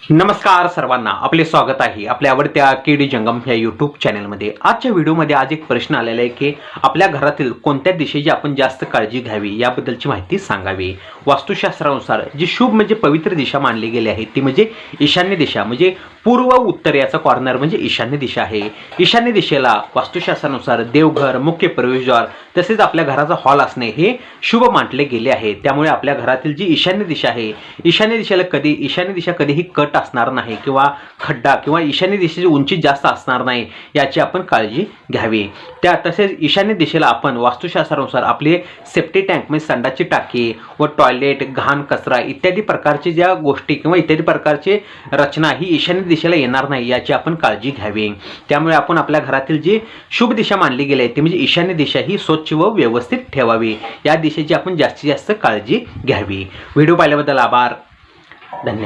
नमस्कार सर्वांना, आपले स्वागत आहे आपल्या आवडत्या केडी जंगम या यूट्यूब चॅनलमध्ये। आजच्या व्हिडिओमध्ये आज एक प्रश्न आलेला आहे की आपल्या घरातील कोणत्या दिशेची आपण जास्त काळजी घ्यावी याबद्दलची माहिती सांगावी। वास्तुशास्त्रानुसार जी शुभ म्हणजे पवित्र दिशा मानली गेली आहे ती म्हणजे ईशान्य दिशा, म्हणजे पूर्व उत्तर याचा कॉर्नर म्हणजे ईशान्य दिशा आहे। ईशान्य दिशेला वास्तुशास्त्रानुसार देवघर, मुख्य प्रवेशद्वार तसेच आपल्या घराचा हॉल असणे हे शुभ मानले गेले आहे। त्यामुळे आपल्या घरातील जी ईशान्य दिशा आहे, ईशान्य दिशा कधीही कट असणार नाही किंवा खड्डा किंवा ईशान्य दिशेची उंची जास्त असणार नाही याची आपण काळजी घ्यावी। तसेच ईशान्य दिशेला आपण वास्तुशास्त्रानुसार आपले सेफ्टी टँक म्हणजे संडाची टाकी व टॉयलेट, घाण, कचरा इत्यादी प्रकारची ज्या गोष्टी किंवा इत्यादी प्रकारची रचना ही ईशान्य दिशेला येणार नाही याची आपण काळजी घ्यावी। त्यामुळे आपण आपल्या घरातील जी शुभ दिशा मानली गेली आहे ती म्हणजे ईशान्य दिशा ही स्वच्छ व व्यवस्थित ठेवावी, या दिशेची आपण जास्तीत जास्त काळजी घ्यावी। व्हिडिओ पाहिल्याबद्दल आभार, धन्यवाद।